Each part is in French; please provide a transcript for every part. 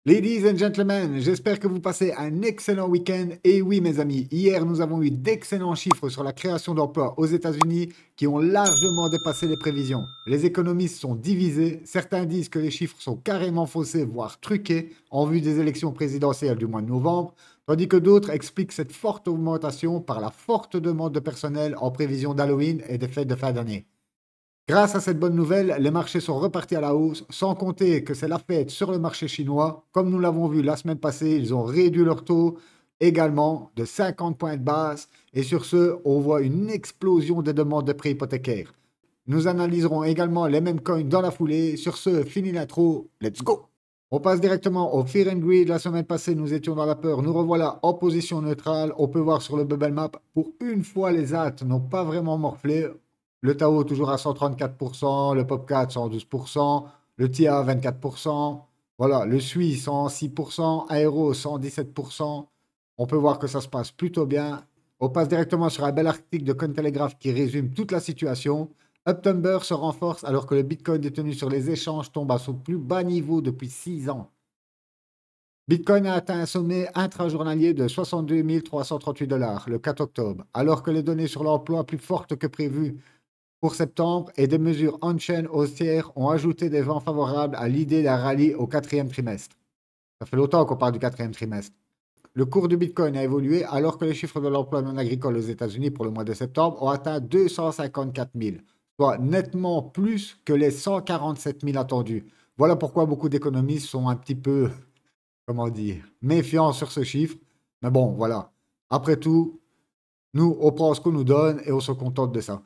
Ladies and gentlemen, j'espère que vous passez un excellent week-end. Et oui, mes amis, hier, nous avons eu d'excellents chiffres sur la création d'emplois aux États-Unis qui ont largement dépassé les prévisions. Les économistes sont divisés. Certains disent que les chiffres sont carrément faussés, voire truqués, en vue des élections présidentielles du mois de novembre, tandis que d'autres expliquent cette forte augmentation par la forte demande de personnel en prévision d'Halloween et des fêtes de fin d'année. Grâce à cette bonne nouvelle, les marchés sont repartis à la hausse, sans compter que c'est la fête sur le marché chinois. Comme nous l'avons vu la semaine passée, ils ont réduit leur taux également de 50 points de base. Et sur ce, on voit une explosion des demandes de prêts hypothécaires. Nous analyserons également les mêmes coins dans la foulée. Sur ce, fini l'intro, let's go! On passe directement au Fear and Greed. La semaine passée, nous étions dans la peur. Nous revoilà en position neutrale. On peut voir sur le bubble map, pour une fois, les AT n'ont pas vraiment morflé. Le Tao toujours à 134%, le Popcat 112%, le TIA 24%, voilà, le SUI 106%, Aero 117%. On peut voir que ça se passe plutôt bien. On passe directement sur un bel article de Cointelegraph qui résume toute la situation. Uptumber se renforce alors que le Bitcoin détenu sur les échanges tombe à son plus bas niveau depuis 6 ans. Bitcoin a atteint un sommet intrajournalier de 62 338 $ le 4 octobre, alors que les données sur l'emploi plus fortes que prévues pour septembre et des mesures on-chain haussières ont ajouté des vents favorables à l'idée d'un rallye au quatrième trimestre. Ça fait longtemps qu'on parle du quatrième trimestre. Le cours du Bitcoin a évolué alors que les chiffres de l'emploi non agricole aux États-Unis pour le mois de septembre ont atteint 254 000, soit nettement plus que les 147 000 attendus. Voilà pourquoi beaucoup d'économistes sont un petit peu, comment dire, méfiants sur ce chiffre. Mais bon, voilà. Après tout, nous, on prend ce qu'on nous donne et on se contente de ça.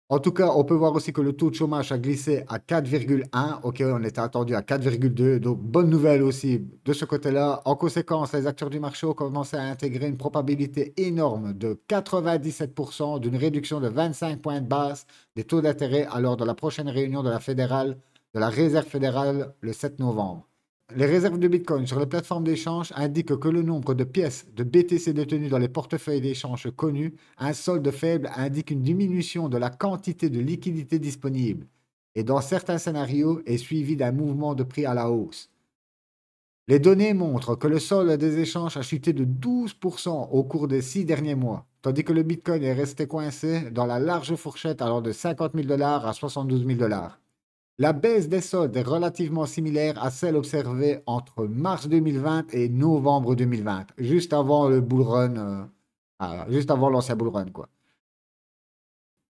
En tout cas, on peut voir aussi que le taux de chômage a glissé à 4,1. Ok, on était attendu à 4,2. Donc, bonne nouvelle aussi de ce côté-là. En conséquence, les acteurs du marché ont commencé à intégrer une probabilité énorme de 97% d'une réduction de 25 points de base des taux d'intérêt lors de la prochaine réunion de la Réserve fédérale le 7 novembre. Les réserves de Bitcoin sur les plateformes d'échange indiquent que le nombre de pièces de BTC détenues dans les portefeuilles d'échange connus, un solde faible indique une diminution de la quantité de liquidité disponible et dans certains scénarios est suivi d'un mouvement de prix à la hausse. Les données montrent que le solde des échanges a chuté de 12% au cours des 6 derniers mois, tandis que le Bitcoin est resté coincé dans la large fourchette allant de 50 000 $ à 72 000 $. La baisse des soldes est relativement similaire à celle observée entre mars 2020 et novembre 2020, juste avant le bull run, juste avant l'ancien bull run, quoi.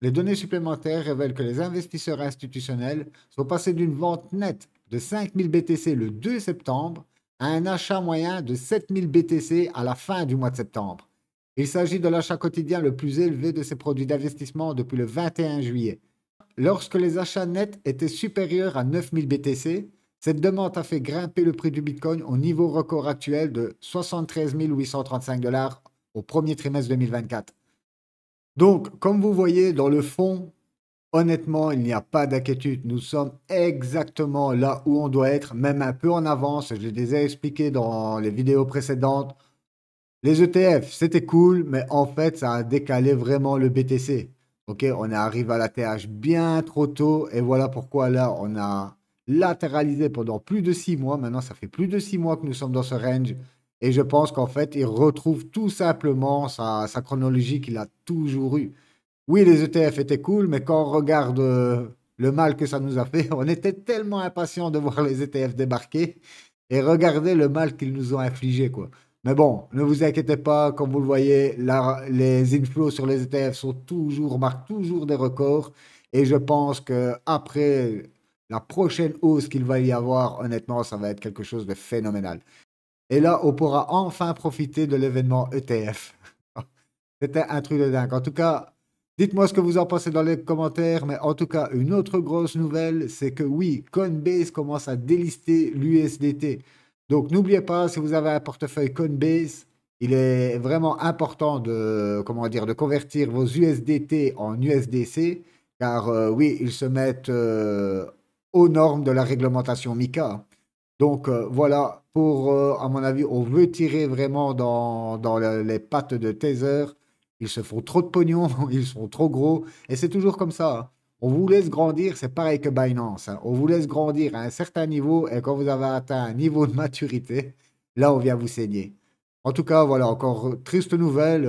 Les données supplémentaires révèlent que les investisseurs institutionnels sont passés d'une vente nette de 5000 BTC le 2 septembre à un achat moyen de 7000 BTC à la fin du mois de septembre. Il s'agit de l'achat quotidien le plus élevé de ces produits d'investissement depuis le 21 juillet. Lorsque les achats nets étaient supérieurs à 9000 BTC, cette demande a fait grimper le prix du Bitcoin au niveau record actuel de 73 835 $ au premier trimestre 2024. Donc, comme vous voyez, dans le fond, honnêtement, il n'y a pas d'inquiétude. Nous sommes exactement là où on doit être, même un peu en avance. Je l'ai déjà expliqué dans les vidéos précédentes. Les ETF, c'était cool, mais en fait, ça a décalé vraiment le BTC. Ok, on est arrivé à la TH bien trop tôt, et voilà pourquoi là, on a latéralisé pendant plus de 6 mois. Maintenant, ça fait plus de 6 mois que nous sommes dans ce range, et je pense qu'en fait, il retrouve tout simplement sa chronologie qu'il a toujours eue. Oui, les ETF étaient cool, mais quand on regarde le mal que ça nous a fait, on était tellement impatients de voir les ETF débarquer et regarder le mal qu'ils nous ont infligé, quoi. Mais bon, ne vous inquiétez pas, comme vous le voyez, les inflows sur les ETF marquent toujours des records. Et je pense que après la prochaine hausse qu'il va y avoir, honnêtement, ça va être quelque chose de phénoménal. Et là, on pourra enfin profiter de l'événement ETF. C'était un truc de dingue. En tout cas, dites-moi ce que vous en pensez dans les commentaires. Mais en tout cas, une autre grosse nouvelle, c'est que oui, Coinbase commence à délister l'USDT. Donc n'oubliez pas, si vous avez un portefeuille Coinbase, il est vraiment important de, comment dire, de convertir vos USDT en USDC, car oui, ils se mettent aux normes de la réglementation MiCA. Donc voilà, à mon avis, on veut tirer vraiment dans les pattes de Tether. Ils se font trop de pognon, ils sont trop gros. Et c'est toujours comme ça, hein. On vous laisse grandir, c'est pareil que Binance, hein. On vous laisse grandir à un certain niveau et quand vous avez atteint un niveau de maturité, là, on vient vous saigner. En tout cas, voilà, encore triste nouvelle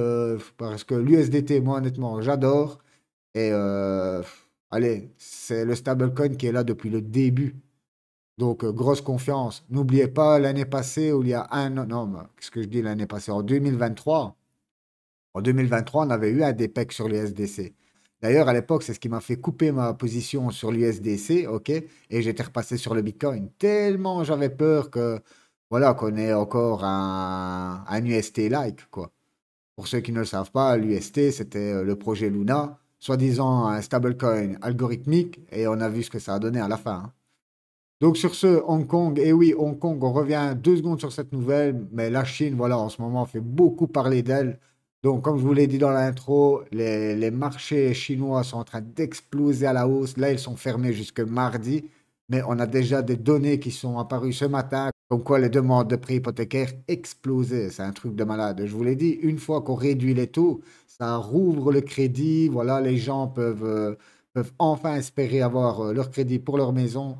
parce que l'USDT, moi, honnêtement, j'adore. Et allez, c'est le stablecoin qui est là depuis le début. Donc, grosse confiance. N'oubliez pas l'année passée, où il y a un an, non, qu'est-ce que je dis l'année passée? En 2023. En 2023, on avait eu un DPEC sur l'USDC. D'ailleurs, à l'époque, c'est ce qui m'a fait couper ma position sur l'USDC, ok? Et j'étais repassé sur le Bitcoin. Tellement j'avais peur que, voilà, qu'on ait encore un UST-like, quoi. Pour ceux qui ne le savent pas, l'UST, c'était le projet Luna, soi-disant un stablecoin algorithmique, et on a vu ce que ça a donné à la fin, hein. Donc sur ce, Hong Kong, et oui, Hong Kong, on revient 2 secondes sur cette nouvelle, mais la Chine, voilà, en ce moment, fait beaucoup parler d'elle. Donc comme je vous l'ai dit dans l'intro, les marchés chinois sont en train d'exploser à la hausse. Là, ils sont fermés jusque mardi, mais on a déjà des données qui sont apparues ce matin, comme quoi les demandes de prêts hypothécaires explosaient. C'est un truc de malade. Je vous l'ai dit, une fois qu'on réduit les taux, ça rouvre le crédit. Voilà, les gens peuvent enfin espérer avoir leur crédit pour leur maison.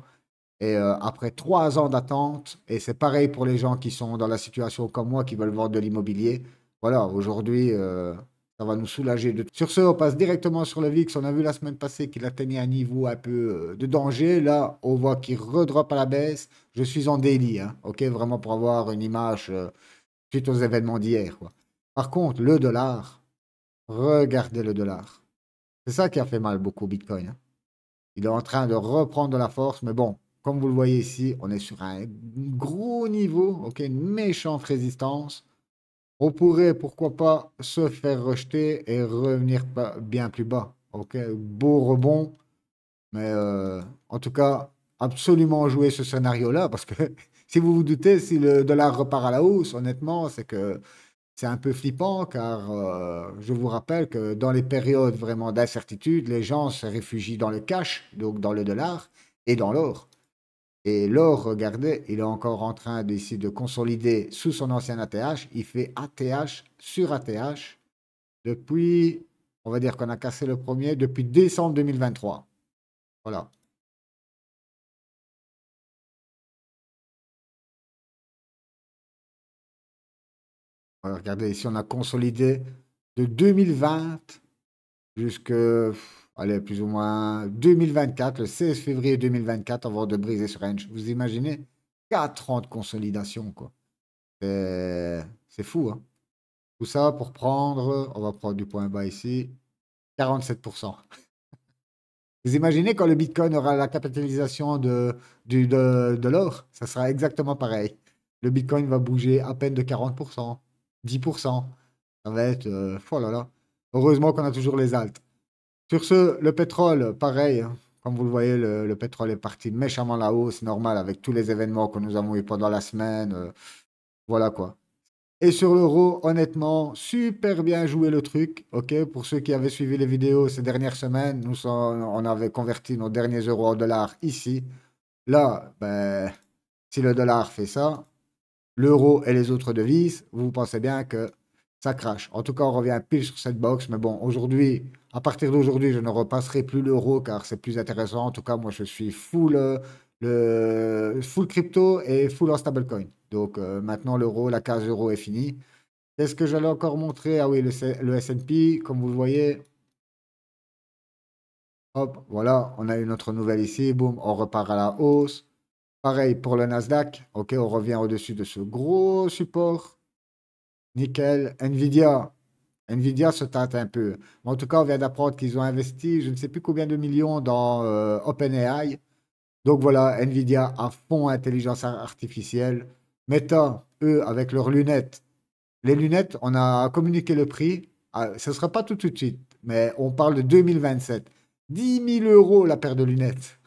Et après 3 ans d'attente, et c'est pareil pour les gens qui sont dans la situation comme moi, qui veulent vendre de l'immobilier, voilà, aujourd'hui, ça va nous soulager. Sur ce, on passe directement sur le VIX. On a vu la semaine passée qu'il atteignait un niveau un peu de danger. Là, on voit qu'il redroppe à la baisse. Je suis en daily, hein, ok, vraiment pour avoir une image suite aux événements d'hier, quoi. Par contre, le dollar, regardez le dollar. C'est ça qui a fait mal beaucoup au Bitcoin, hein. Il est en train de reprendre de la force, mais bon, comme vous le voyez ici, on est sur un gros niveau, ok, une méchante résistance. On pourrait, pourquoi pas, se faire rejeter et revenir bien plus bas. Ok, beau rebond, mais en tout cas, absolument jouer ce scénario-là, parce que si vous vous doutez, si le dollar repart à la hausse, honnêtement, c'est que c'est un peu flippant, car je vous rappelle que dans les périodes vraiment d'incertitude, les gens se réfugient dans le cash, donc dans le dollar, et dans l'or. Et l'or, regardez, il est encore en train d'ici de consolider sous son ancien ATH. Il fait ATH sur ATH depuis, on va dire qu'on a cassé le premier, depuis décembre 2023. Voilà. Regardez, ici, on a consolidé de 2020 jusque, allez, plus ou moins 2024, le 16 février 2024, avant de briser ce range. Vous imaginez? 4 ans de consolidation, quoi. C'est fou, hein. Tout ça pour prendre, on va prendre du point bas ici, 47%. Vous imaginez quand le Bitcoin aura la capitalisation de l'or, ça sera exactement pareil. Le Bitcoin va bouger à peine de 40%, 10%. Ça va être, oh là là. Heureusement qu'on a toujours les altes. Sur ce, le pétrole, pareil, hein. Comme vous le voyez, le pétrole est parti méchamment là-haut, c'est normal avec tous les événements que nous avons eu pendant la semaine. Voilà quoi. Et sur l'euro, honnêtement, super bien joué le truc. Ok, pour ceux qui avaient suivi les vidéos ces dernières semaines, on avait converti nos derniers euros en dollars ici. Là, ben, si le dollar fait ça, l'euro et les autres devises, vous pensez bien que ça crache. En tout cas, on revient pile sur cette box. Mais bon, aujourd'hui, à partir d'aujourd'hui, je ne repasserai plus l'euro car c'est plus intéressant. En tout cas, moi, je suis full, full crypto et full en stablecoin. Donc maintenant, l'euro, la case euro est finie. Qu'est-ce que j'allais encore montrer? Ah oui, le S&P, comme vous le voyez. Hop, voilà, on a une autre nouvelle ici. Boum, on repart à la hausse. Pareil pour le Nasdaq. Ok, on revient au-dessus de ce gros support. Nickel. Nvidia. Nvidia se tâte un peu. Mais en tout cas, on vient d'apprendre qu'ils ont investi je ne sais plus combien de millions dans OpenAI. Donc voilà, Nvidia à fond intelligence artificielle. Meta, eux, avec leurs lunettes. Les lunettes, on a communiqué le prix. Ah, ce ne sera pas tout de suite, mais on parle de 2027. 10 000 € la paire de lunettes.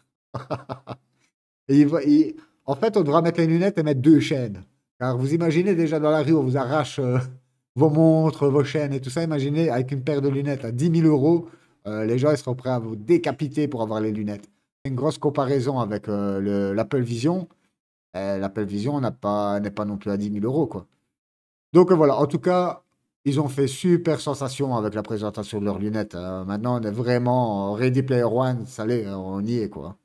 Et en fait, on devra mettre les lunettes et mettre 2 chaînes. Car vous imaginez déjà dans la rue, on vous arrache vos montres, vos chaînes et tout ça. Imaginez avec une paire de lunettes à 10 000 €, les gens ils seront prêts à vous décapiter pour avoir les lunettes. Une grosse comparaison avec l'Apple Vision. L'Apple Vision n'est pas non plus à 10 000 €, quoi. Donc voilà, en tout cas, Ils ont fait super sensation avec la présentation de leurs lunettes. Maintenant, on est vraiment Ready Player One, ça l'est, on y est, quoi.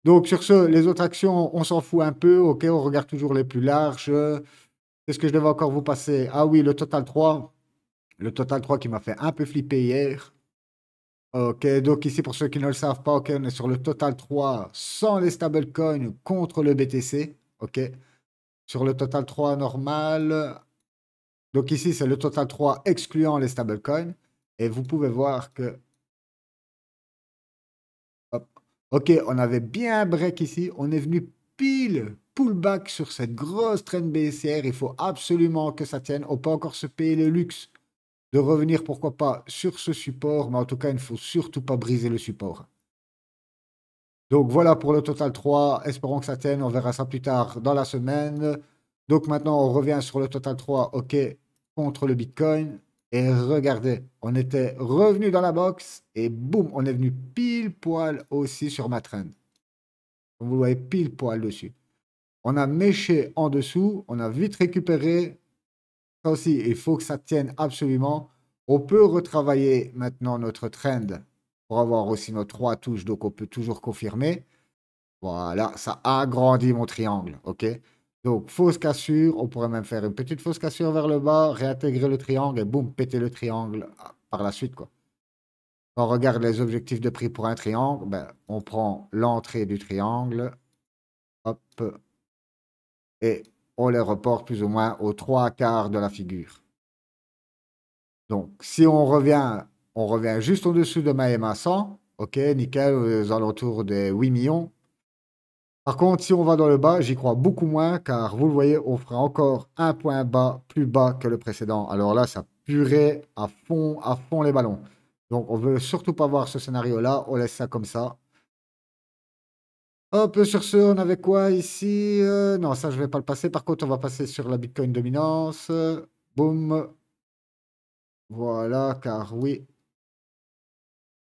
Donc, sur ce, les autres actions, on s'en fout un peu. OK, on regarde toujours les plus larges. Qu'est-ce que je devais encore vous passer? Ah oui, le Total 3. Le Total 3 qui m'a fait un peu flipper hier. OK, donc ici, pour ceux qui ne le savent pas, OK, on est sur le Total 3 sans les stablecoins contre le BTC. OK, sur le Total 3 normal. Donc ici, c'est le Total 3 excluant les stablecoins. Et vous pouvez voir que, hop, OK, on avait bien break ici. On est venu pile pullback sur cette grosse trend baissière. Il faut absolument que ça tienne. On peut encore se payer le luxe de revenir, pourquoi pas, sur ce support. Mais en tout cas, il ne faut surtout pas briser le support. Donc voilà pour le Total 3. Espérons que ça tienne. On verra ça plus tard dans la semaine. Donc maintenant, on revient sur le Total 3. OK, contre le Bitcoin. Et regardez, on était revenu dans la box et boum, on est venu pile poil aussi sur ma trend. Vous voyez pile poil dessus. On a méché en dessous, on a vite récupéré. Ça aussi, il faut que ça tienne absolument. On peut retravailler maintenant notre trend pour avoir aussi nos 3 touches, donc on peut toujours confirmer. Voilà, ça agrandit mon triangle, OK? Donc, fausse cassure, on pourrait même faire une petite fausse cassure vers le bas, réintégrer le triangle et boum, péter le triangle par la suite, quoi. Quand on regarde les objectifs de prix pour un triangle, ben, on prend l'entrée du triangle, hop, et on les reporte plus ou moins aux 3/4 de la figure. Donc, si on revient juste au-dessus de ma MA 100, OK, nickel, aux alentours des 8 millions. Par contre, si on va dans le bas, j'y crois beaucoup moins, car vous le voyez, on fera encore un point bas, plus bas que le précédent. Alors là, ça puerait à fond les ballons. Donc, on veut surtout pas voir ce scénario-là, on laisse ça comme ça. Hop, sur ce, on avait quoi ici? Non, ça, je vais pas le passer. Par contre, on va passer sur la Bitcoin dominance. Boum. Voilà, car oui,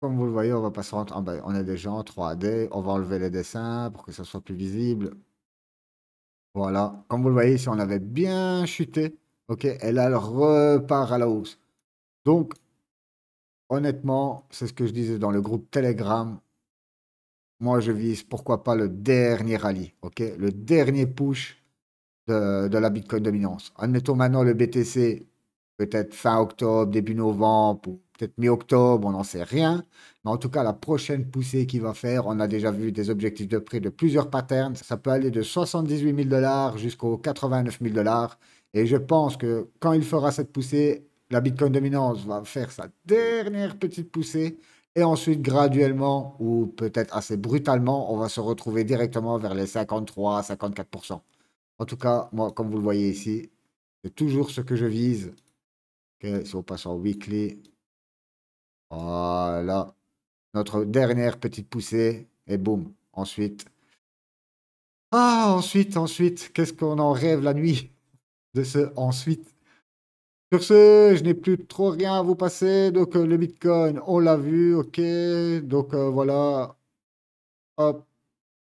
comme vous le voyez, on va passer en... Ah ben, on est déjà en 3D. On va enlever les dessins pour que ça soit plus visible. Voilà, comme vous le voyez ici, on avait bien chuté. OK, et là, elle repart à la hausse. Donc, honnêtement, c'est ce que je disais dans le groupe Telegram. Moi, je vise, pourquoi pas, le dernier rallye. OK, le dernier push de la Bitcoin dominance. Admettons maintenant le BTC, peut-être fin octobre, début novembre, ou peut-être mi-octobre, on n'en sait rien. Mais en tout cas, la prochaine poussée qu'il va faire, on a déjà vu des objectifs de prix de plusieurs patterns. Ça peut aller de 78 000 $ jusqu'aux 89 000 $. Et je pense que quand il fera cette poussée, la Bitcoin dominance va faire sa dernière petite poussée. Et ensuite, graduellement, ou peut-être assez brutalement, on va se retrouver directement vers les 53 à 54%. En tout cas, moi, comme vous le voyez ici, c'est toujours ce que je vise. Ok, si on passe en weekly, voilà. Notre dernière petite poussée, et boum. Ensuite, ensuite, qu'est-ce qu'on en rêve la nuit de ce ensuite. Sur ce, je n'ai plus trop rien à vous passer. Donc, le Bitcoin, on l'a vu, ok. Donc, voilà. Hop,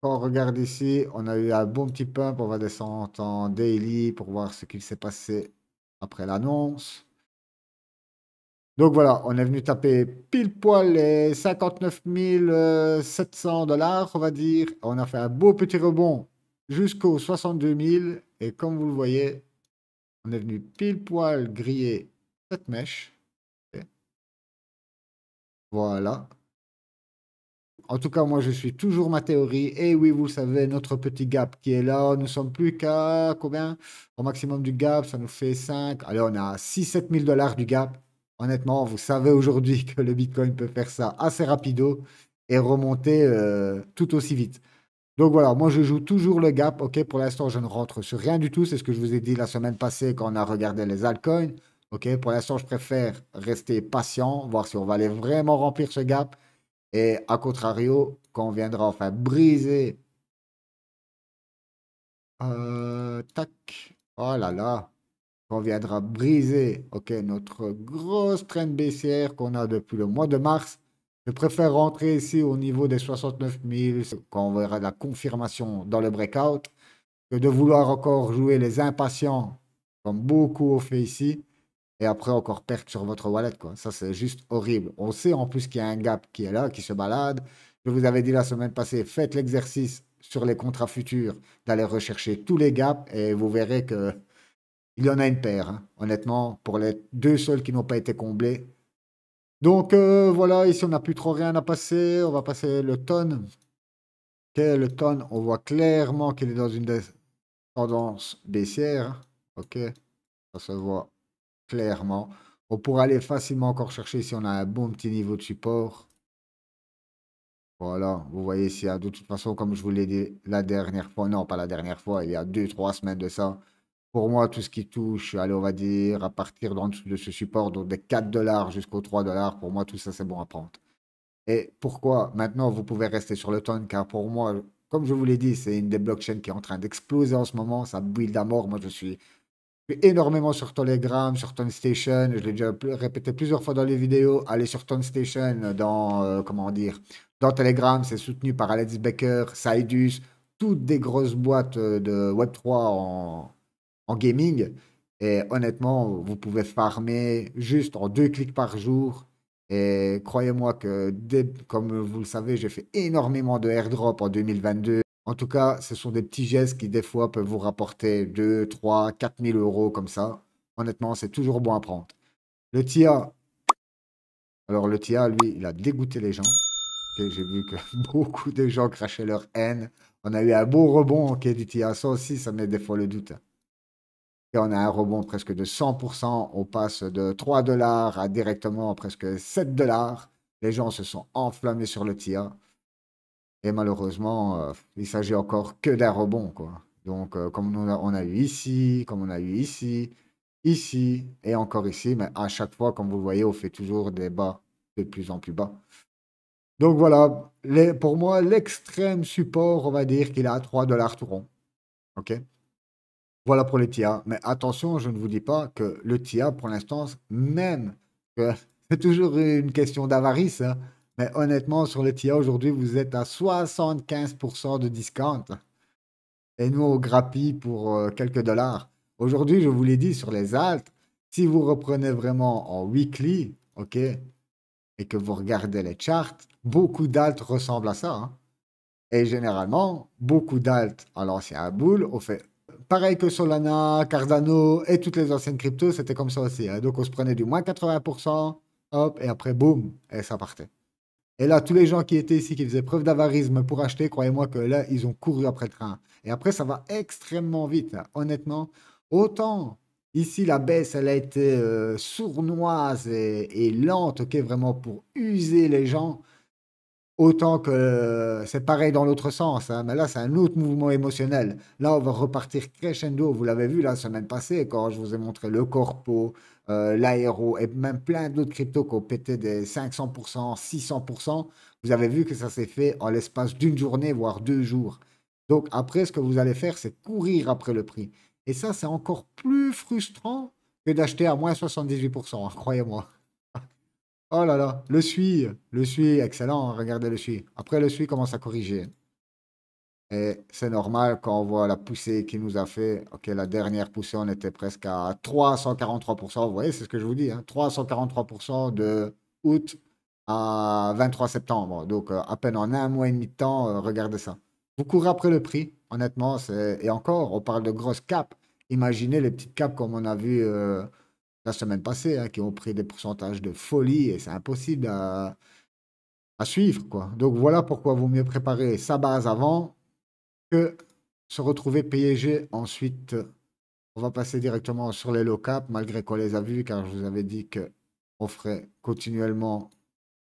quand on regarde ici, on a eu un bon petit pump. On va descendre en daily pour voir ce qu'il s'est passé après l'annonce. Donc voilà, on est venu taper pile poil les 59 700 $, on va dire. On a fait un beau petit rebond jusqu'aux 62 000. Et comme vous le voyez, on est venu pile poil griller cette mèche. Ok. Voilà. En tout cas, moi, je suis toujours ma théorie. Et oui, vous le savez, notre petit gap qui est là, nous sommes plus qu'à combien? Au maximum du gap, ça nous fait 5. Allez, on est à 6-7 000 $ du gap. Honnêtement, vous savez aujourd'hui que le Bitcoin peut faire ça assez rapido et remonter tout aussi vite. Donc voilà, moi je joue toujours le gap. Ok, pour l'instant, je ne rentre sur rien du tout. C'est ce que je vous ai dit la semaine passée quand on a regardé les altcoins. Ok, pour l'instant, je préfère rester patient, voir si on va aller vraiment remplir ce gap. Et à contrario, quand on viendra enfin briser, tac, oh là là, quand on viendra briser, ok, notre grosse traîne baissière qu'on a depuis le mois de mars, je préfère rentrer ici au niveau des 69 000 quand on verra la confirmation dans le breakout, que de vouloir encore jouer les impatients, comme beaucoup ont fait ici. et après encore perdre sur votre wallet, quoi. Ça, c'est juste horrible. On sait en plus qu'il y a un gap qui est là, qui se balade. Je vous avais dit la semaine passée, faites l'exercice sur les contrats futurs d'aller rechercher tous les gaps et vous verrez que il y en a une paire, hein. Honnêtement, pour les deux seuls qui n'ont pas été comblés. Donc voilà, ici on n'a plus trop rien à passer. On va passer le tonne. Ok, le tonne, on voit clairement qu'il est dans une tendance baissière, hein. Ok, ça se voit clairement. On pourra aller facilement encore chercher si on a un bon petit niveau de support. Voilà, vous voyez ici, hein, de toute façon, comme je vous l'ai dit la dernière fois, non pas la dernière fois, il y a 2, 3 semaines de ça. Pour moi, tout ce qui touche, allez, on va dire, à partir d'en dessous de ce support, donc des 4 dollars jusqu'aux 3 dollars, pour moi, tout ça, c'est bon à prendre. Et pourquoi maintenant vous pouvez rester sur le ton? Car pour moi, comme je vous l'ai dit, c'est une des blockchains qui est en train d'exploser en ce moment. Ça build à mort. Moi, je suis énormément sur Telegram, sur ToneStation. Je l'ai déjà répété plusieurs fois dans les vidéos. Allez sur ToneStation, dans, comment dire, dans Telegram, c'est soutenu par Alex Becker, Sidus, toutes des grosses boîtes de Web3 en gaming. Et honnêtement, vous pouvez farmer juste en 2 clics par jour. Et croyez-moi que, comme vous le savez, j'ai fait énormément de airdrop en 2022. En tout cas, ce sont des petits gestes qui, des fois, peuvent vous rapporter 2, 3, 4 000 euros comme ça. Honnêtement, c'est toujours bon à prendre. Le TIA, alors le TIA, lui, il a dégoûté les gens. Ok, j'ai vu que beaucoup de gens crachaient leur haine. On a eu un beau rebond ok, du TIA. Ça aussi, ça met des fois le doute. Et on a un rebond presque de 100%. On passe de 3 dollars à directement presque 7 dollars. Les gens se sont enflammés sur le TIA. Et malheureusement, il s'agit encore que d'un rebond, quoi. Donc, comme on a eu ici, comme on a eu ici, ici et encore ici, mais à chaque fois, comme vous le voyez, on fait toujours des bas de plus en plus bas. Donc voilà, pour moi, l'extrême support, on va dire qu'il est à 3 dollars tout rond. OK? Voilà pour le TIA. Mais attention, je ne vous dis pas que le TIA, pour l'instant, même que c'est toujours une question d'avarice, hein, mais honnêtement, sur le TIA, aujourd'hui, vous êtes à 75% de discount. Et nous, on grappille pour quelques dollars. Aujourd'hui, je vous l'ai dit, sur les alts, si vous reprenez vraiment en weekly, OK, et que vous regardez les charts, beaucoup d'alts ressemblent à ça, hein. Et généralement, beaucoup d'alts à l'ancien bull, on fait pareil que Solana, Cardano et toutes les anciennes cryptos, c'était comme ça aussi, hein. Donc on se prenait du moins 80%, hop, et après, boum, et ça partait. Et là, tous les gens qui étaient ici, qui faisaient preuve d'avarisme pour acheter, croyez-moi que là, ils ont couru après le train. Et après, ça va extrêmement vite, hein. Honnêtement, autant ici, la baisse, elle a été sournoise et lente, ok, vraiment pour user les gens. Autant que c'est pareil dans l'autre sens, hein, mais là, c'est un autre mouvement émotionnel. Là, on va repartir crescendo. Vous l'avez vu la semaine passée, quand je vous ai montré le corpo, l'aéro et même plein d'autres cryptos qui ont pété des 500%, 600%. Vous avez vu que ça s'est fait en l'espace d'une journée, voire 2 jours. Donc, après, ce que vous allez faire, c'est courir après le prix. Et ça, c'est encore plus frustrant que d'acheter à moins 78%, hein, croyez-moi. Oh là là, le SUI, excellent, hein, regardez le SUI. Après, le SUI commence à corriger. Et c'est normal quand on voit la poussée qu'il nous a fait. Ok, la dernière poussée, on était presque à 343%. Vous voyez, c'est ce que je vous dis, hein, 343% de août à 23 septembre. Donc, à peine en un mois et demi de temps, regardez ça. Vous courez après le prix, honnêtement. Et encore, on parle de grosses caps. Imaginez les petites caps comme on a vu la semaine passée, hein, qui ont pris des pourcentages de folie et c'est impossible à suivre, quoi. Donc voilà pourquoi il vaut mieux préparer sa base avant que se retrouver piégé ensuite. On va passer directement sur les low cap, malgré qu'on les a vus, car je vous avais dit qu'on ferait continuellement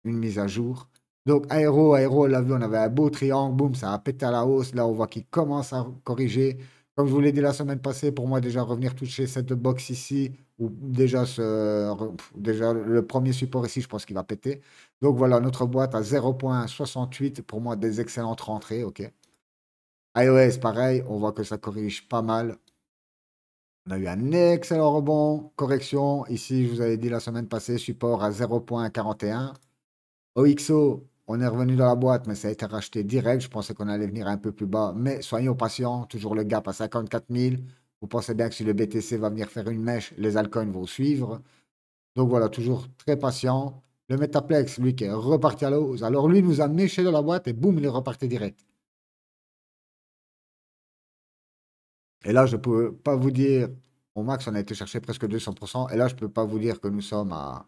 une mise à jour. Donc Aéro, on l'a vu, on avait un beau triangle, boum, ça a pété à la hausse. Là, on voit qu'il commence à corriger. Comme je vous l'ai dit la semaine passée, pour moi, déjà revenir toucher cette box ici, ou déjà, déjà le premier support ici, je pense qu'il va péter. Donc voilà, notre boîte à 0,68, pour moi, des excellentes rentrées, ok. iOS, pareil, on voit que ça corrige pas mal. On a eu un excellent rebond, correction. Ici, je vous avais dit la semaine passée, support à 0,41. OXO, on est revenu dans la boîte, mais ça a été racheté direct. Je pensais qu'on allait venir un peu plus bas, mais soyons patients. Toujours le gap à 54 000. Vous pensez bien que si le BTC va venir faire une mèche, les altcoins vont suivre. Donc voilà, toujours très patient. Le Metaplex, lui, qui est reparti à la hausse. Alors lui, nous a méché de la boîte et boum, il est reparti direct. Et là, je ne peux pas vous dire, au max, on a été chercher presque 200%. Et là, je ne peux pas vous dire que nous sommes à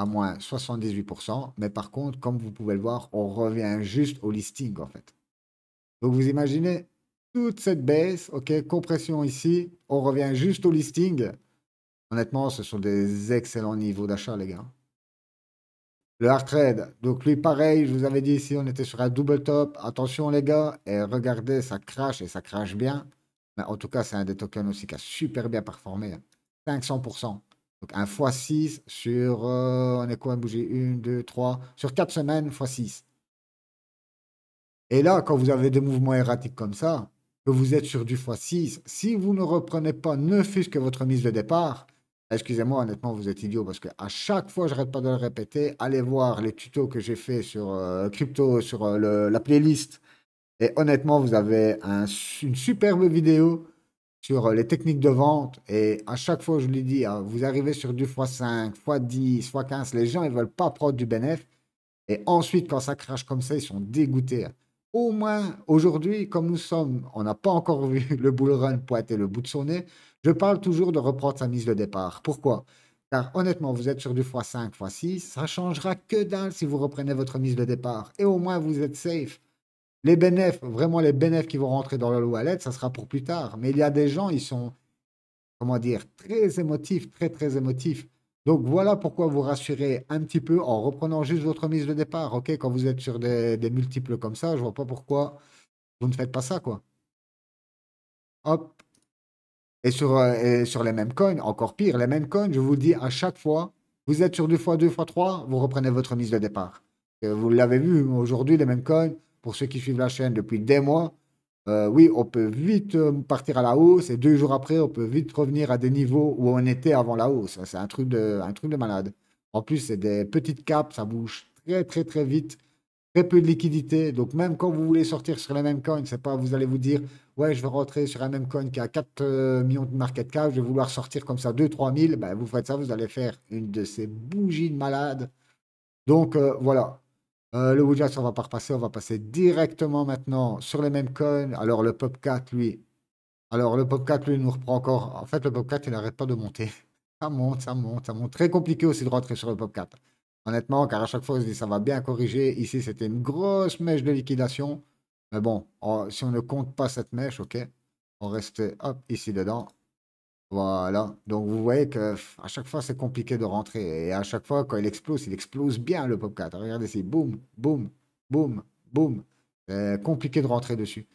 moins 78%. Mais par contre, comme vous pouvez le voir, on revient juste au listing, en fait. Donc vous imaginez toute cette baisse, ok, compression ici, on revient juste au listing. Honnêtement, ce sont des excellents niveaux d'achat, les gars. Le hard trade, donc lui pareil, je vous avais dit ici, on était sur un double top. Attention les gars, et regardez, ça crache et ça crache bien. Mais en tout cas, c'est un des tokens aussi qui a super bien performé, hein. 500%. Donc un x6 sur, on est quoi, bouger 1, 2, 3, sur 4 semaines x6. Et là, quand vous avez des mouvements erratiques comme ça, que vous êtes sur du x6, si vous ne reprenez pas ne fût-ce que votre mise de départ, excusez-moi, honnêtement, vous êtes idiot parce qu'à chaque fois, je n'arrête pas de le répéter, allez voir les tutos que j'ai fait sur crypto, sur la playlist. Et honnêtement, vous avez une superbe vidéo sur les techniques de vente. Et à chaque fois, je lui dis, hein, vous arrivez sur du x5, x10, x15, les gens, ils ne veulent pas prendre du bénéfice. Et ensuite, quand ça crache comme ça, ils sont dégoûtés. Au moins, aujourd'hui, comme nous sommes, on n'a pas encore vu le bull run pointer le bout de son nez, je parle toujours de reprendre sa mise de départ. Pourquoi? Car honnêtement, vous êtes sur du x5, x6, ça changera que dalle si vous reprenez votre mise de départ. Et au moins, vous êtes safe. Les bénéfices, vraiment les bénéfices qui vont rentrer dans le wallet, ça sera pour plus tard. Mais il y a des gens, ils sont, comment dire, très émotifs, très, très émotifs. Donc voilà pourquoi vous rassurez un petit peu en reprenant juste votre mise de départ. Ok, quand vous êtes sur des multiples comme ça, je vois pas pourquoi vous ne faites pas ça, quoi. Hop. Et sur les mêmes coins, encore pire, les mêmes coins, je vous dis à chaque fois, vous êtes sur 2 x 2 x 3, vous reprenez votre mise de départ. Vous l'avez vu aujourd'hui, les mêmes coins, pour ceux qui suivent la chaîne depuis des mois, oui, on peut vite partir à la hausse et 2 jours après, on peut vite revenir à des niveaux où on était avant la hausse. C'est un truc de malade. En plus, c'est des petites capes, ça bouge très, très, très vite. Très peu de liquidité. Donc, même quand vous voulez sortir sur les mêmes coins, c'est pas, vous allez vous dire, ouais, je vais rentrer sur un même coin qui a 4 millions de market cap, je vais vouloir sortir comme ça 2 3 000. Ben, vous faites ça, vous allez faire une de ces bougies de malade. Donc, voilà. Le Woojat, on va pas repasser, on va passer directement maintenant sur les mêmes coins. Alors, le Popcat, lui. Alors, le Popcat, lui, nous reprend encore. En fait, le Popcat, il n'arrête pas de monter. Ça monte, ça monte, ça monte. Très compliqué aussi de rentrer sur le Popcat. Honnêtement, car à chaque fois, on se dit ça va bien corriger. Ici, c'était une grosse mèche de liquidation. Mais bon, si on ne compte pas cette mèche, ok, on reste hop, ici dedans. Voilà. Donc, vous voyez que à chaque fois, c'est compliqué de rentrer. Et à chaque fois, quand il explose bien le Popcat. Regardez ici, boum, boum, boum, boum. C'est compliqué de rentrer dessus.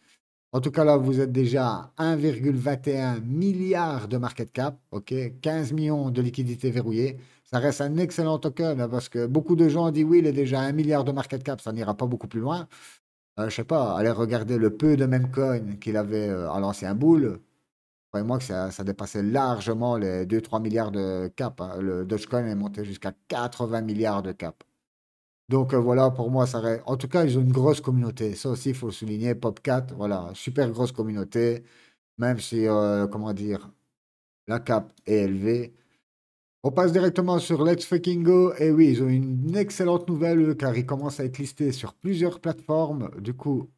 En tout cas, là, vous êtes déjà à 1,21 milliard de market cap, ok, 15 millions de liquidités verrouillées. Ça reste un excellent token, hein, parce que beaucoup de gens ont dit oui, il est déjà à 1 milliard de market cap, ça n'ira pas beaucoup plus loin. Je sais pas, allez regarder le peu de même coin qu'il avait à l'ancien bull. Croyez-moi que ça dépassait largement les 2 3 milliards de cap, hein. Le Dogecoin est monté jusqu'à 80 milliards de cap. Donc voilà, pour moi, ça reste. En tout cas, ils ont une grosse communauté. Ça aussi, il faut le souligner. Popcat, voilà, super grosse communauté. Même si, comment dire, la cape est élevée. On passe directement sur Let's Fucking Go. Et oui, ils ont une excellente nouvelle, eux, car ils commencent à être listés sur plusieurs plateformes. Du coup,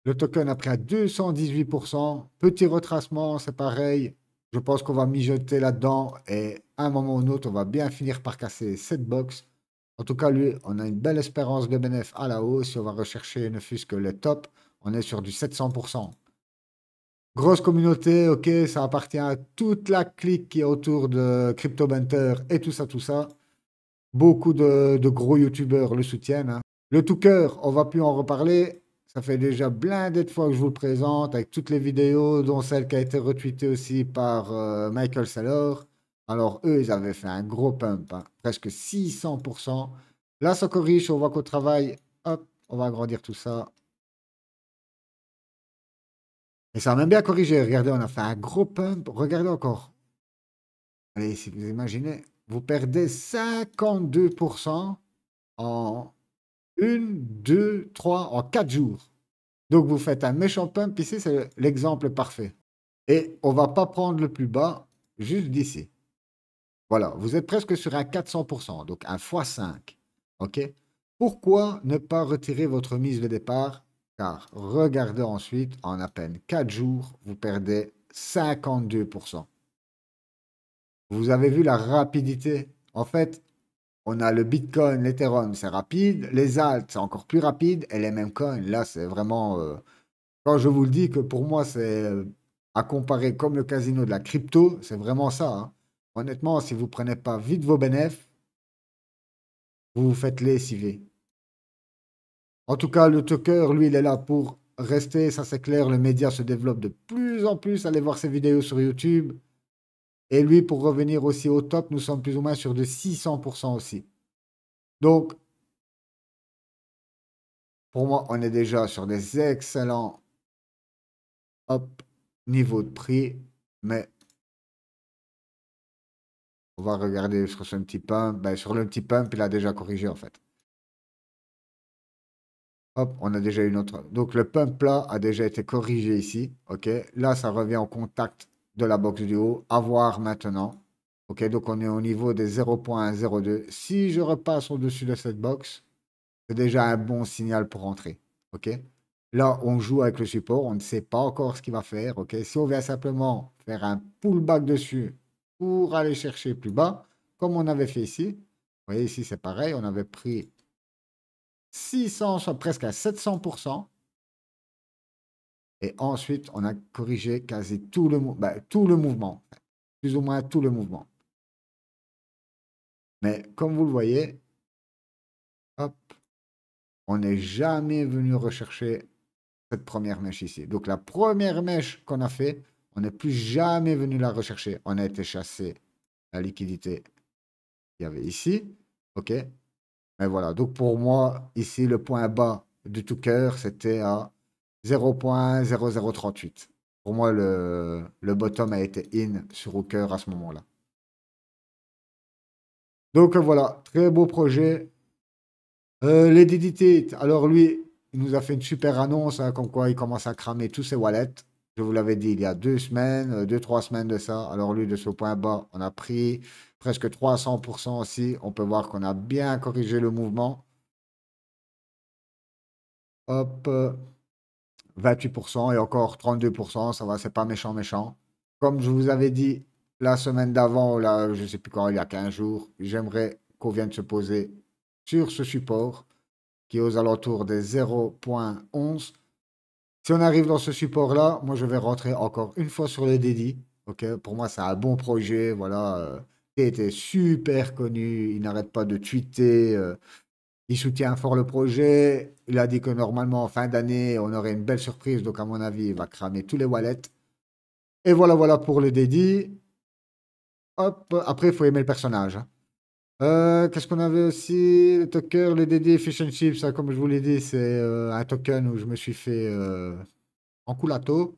le token a pris à 218%. Petit retracement, c'est pareil. Je pense qu'on va mijoter là-dedans. Et à un moment ou un autre, on va bien finir par casser cette box. En tout cas, lui, on a une belle espérance de bénéfice à la hausse. Si on va rechercher ne fût-ce que les tops, on est sur du 700%. Grosse communauté, ok, ça appartient à toute la clique qui est autour de Crypto Bunter et tout ça, tout ça. Beaucoup de gros youtubeurs le soutiennent, hein. Le Tucker, on va plus en reparler. Ça fait déjà blindé de fois que je vous le présente avec toutes les vidéos, dont celle qui a été retweetée aussi par Michael Saylor. Alors, eux, ils avaient fait un gros pump, hein, presque 600%. Là, ça corrige, on voit qu'au travail, hop, on va agrandir tout ça. Et ça a même bien corrigé. Regardez, on a fait un gros pump. Regardez encore. Allez, si vous imaginez, vous perdez 52% en 1, 2, 3, en 4 jours. Donc, vous faites un méchant pump. Ici, c'est l'exemple parfait. Et on va pas prendre le plus bas, juste d'ici. Voilà, vous êtes presque sur un 400%, donc un x5. OK? Pourquoi ne pas retirer votre mise de départ? Car regardez ensuite, en à peine 4 jours, vous perdez 52%. Vous avez vu la rapidité? En fait, on a le Bitcoin, l'Ethereum, c'est rapide. Les alts, c'est encore plus rapide. Et les mêmes coins, là, c'est vraiment... quand je vous le dis que pour moi, c'est à comparer comme le casino de la crypto, c'est vraiment ça, hein. Honnêtement, si vous prenez pas vite vos bénéfices, vous vous faites lessiver. En tout cas, le Tucker, lui, il est là pour rester, ça c'est clair. Le média se développe de plus en plus. Allez voir ses vidéos sur YouTube. Et lui, pour revenir aussi au top, nous sommes plus ou moins sur de 600% aussi. Donc, pour moi, on est déjà sur des excellents niveaux de prix. Mais on va regarder sur ce petit pump. Ben, sur le petit pump, il a déjà corrigé en fait. Hop, on a déjà une autre. Donc le pump là a déjà été corrigé ici. OK. Là, ça revient en contact de la box du haut. À voir maintenant. OK. Donc on est au niveau des 0,02. Si je repasse au-dessus de cette box, c'est déjà un bon signal pour entrer. OK. Là, on joue avec le support. On ne sait pas encore ce qu'il va faire. OK. Si on vient simplement faire un pullback dessus pour aller chercher plus bas, comme on avait fait ici. Vous voyez, ici, c'est pareil. On avait pris 600, soit presque à 700%. Et ensuite, on a corrigé quasi tout le mouvement. Plus ou moins tout le mouvement. Mais comme vous le voyez, hop, on n'est jamais venu rechercher cette première mèche ici. Donc la première mèche qu'on a fait, on n'est plus jamais venu la rechercher. On a été chasser la liquidité qu'il y avait ici. OK. Mais voilà. Donc pour moi, ici, le point bas du tout cœur, c'était à 0,0038. Pour moi, le bottom a été in sur Hooker à ce moment-là. Donc voilà, très beau projet. Les DDT, alors lui, il nous a fait une super annonce, hein, comme quoi il commence à cramer tous ses wallets. Je vous l'avais dit il y a 2 semaines, 2, 3 semaines de ça. Alors lui, de ce point bas, on a pris presque 300% aussi. On peut voir qu'on a bien corrigé le mouvement. Hop, 28% et encore 32%, ça va, c'est pas méchant, méchant. Comme je vous avais dit la semaine d'avant, là, je ne sais plus quand, il y a 15 jours, j'aimerais qu'on vienne se poser sur ce support qui est aux alentours des 0,11. Si on arrive dans ce support-là, moi je vais rentrer encore une fois sur le dédit. Ok, pour moi, c'est un bon projet. Voilà, il était super connu, il n'arrête pas de tweeter. Il soutient fort le projet. Il a dit que normalement, en fin d'année, on aurait une belle surprise. Donc, à mon avis, il va cramer tous les wallets. Et voilà, voilà pour le dédit. Hop, après, il faut aimer le personnage, hein. Qu'est-ce qu'on avait aussi? Le token, le DD Efficiency, ça, comme je vous l'ai dit, c'est un token où je me suis fait en culato.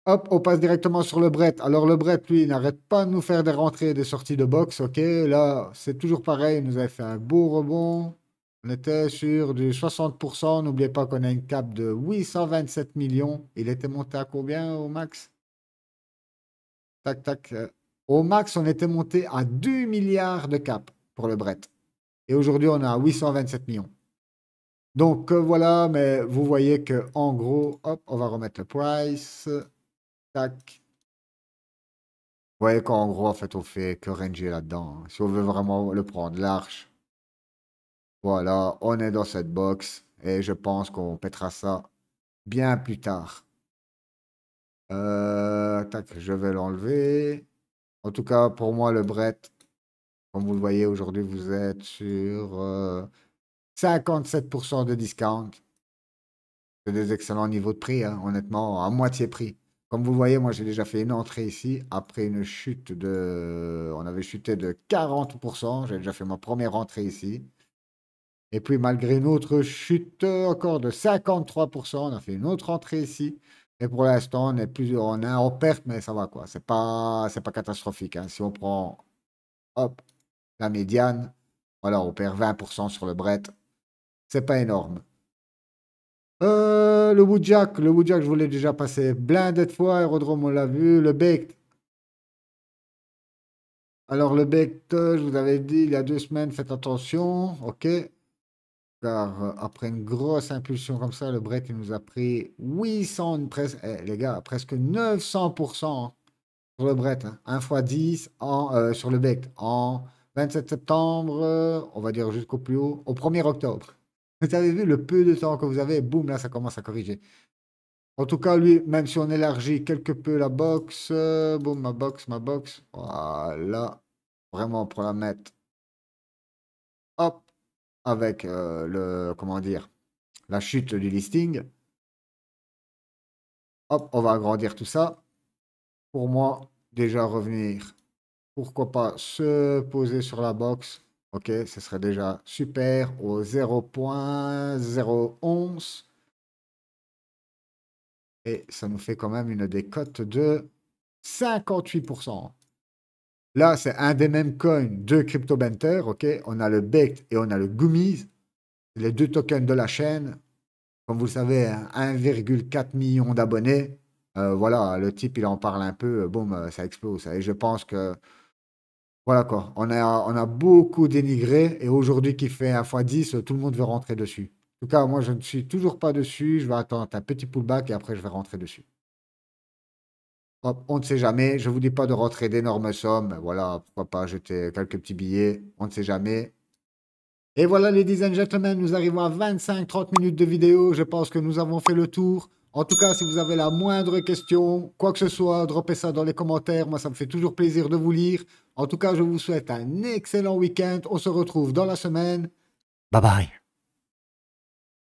Hop, on passe directement sur le Brett. Alors, le Brett, lui, il n'arrête pas de nous faire des rentrées et des sorties de box. OK, là, c'est toujours pareil. Il nous avait fait un beau rebond. On était sur du 60%. N'oubliez pas qu'on a une cap de 827 millions. Il était monté à combien au max? Tac, tac. Au max, on était monté à 2 milliards de cap pour le Brett. Et aujourd'hui, on est à 827 millions. Donc voilà, mais vous voyez que en gros, hop, on va remettre le price. Tac. Vous voyez qu'en gros, en fait, on fait que ranger là-dedans, hein. Si on veut vraiment le prendre large, voilà, on est dans cette box. Et je pense qu'on pètera ça bien plus tard. Tac, je vais l'enlever. En tout cas, pour moi, le Brett, comme vous le voyez aujourd'hui, vous êtes sur 57% de discount. C'est des excellents niveaux de prix, hein, honnêtement, à moitié prix. Comme vous voyez, moi j'ai déjà fait une entrée ici après une chute de... On avait chuté de 40%. J'ai déjà fait ma première entrée ici. Et puis malgré une autre chute encore de 53%, on a fait une autre entrée ici. Et pour l'instant, on est en perte, mais ça va quoi. C'est pas catastrophique, hein. Si on prend hop, la médiane, voilà, on perd 20% sur le Brett. C'est pas énorme. Le Woodjack, je vous l'ai déjà passé blindé de fois. Aérodrome, on l'a vu. Le Baked, Alors, le bec, je vous avais dit il y a 2 semaines, faites attention, ok? Car après une grosse impulsion comme ça, le break il nous a pris 800, presque, les gars, presque 900% sur le Brett, hein. 1 fois 10 sur le bec en 27 septembre, on va dire jusqu'au plus haut, au 1er octobre. Vous avez vu le peu de temps que vous avez, boum, là ça commence à corriger. En tout cas, lui, même si on élargit quelque peu la box, boum, ma box, voilà, vraiment pour la mettre, hop, avec comment dire, la chute du listing, hop, on va agrandir tout ça. Pour moi, déjà revenir, pourquoi pas se poser sur la box. Ok, ce serait déjà super au 0,011. Et ça nous fait quand même une décote de 58%. Là, c'est un des mêmes coins de CryptoBenter. Ok, on a le BECT et on a le Gummies, les deux tokens de la chaîne. Comme vous le savez, hein, 1,4 million d'abonnés. Voilà, le type, il en parle un peu. Boum, ça explose. Et je pense que voilà quoi, on a beaucoup dénigré et aujourd'hui qui fait 1 x 10, tout le monde veut rentrer dessus. En tout cas, moi je ne suis toujours pas dessus, je vais attendre un petit pullback et après je vais rentrer dessus. Hop, on ne sait jamais, je ne vous dis pas de rentrer d'énormes sommes, mais voilà, pourquoi pas jeter quelques petits billets, on ne sait jamais. Et voilà, ladies and gentlemen, nous arrivons à 25-30 minutes de vidéo. Je pense que nous avons fait le tour. En tout cas, si vous avez la moindre question, quoi que ce soit, droppez ça dans les commentaires. Moi, ça me fait toujours plaisir de vous lire. En tout cas, je vous souhaite un excellent week-end. On se retrouve dans la semaine. Bye bye.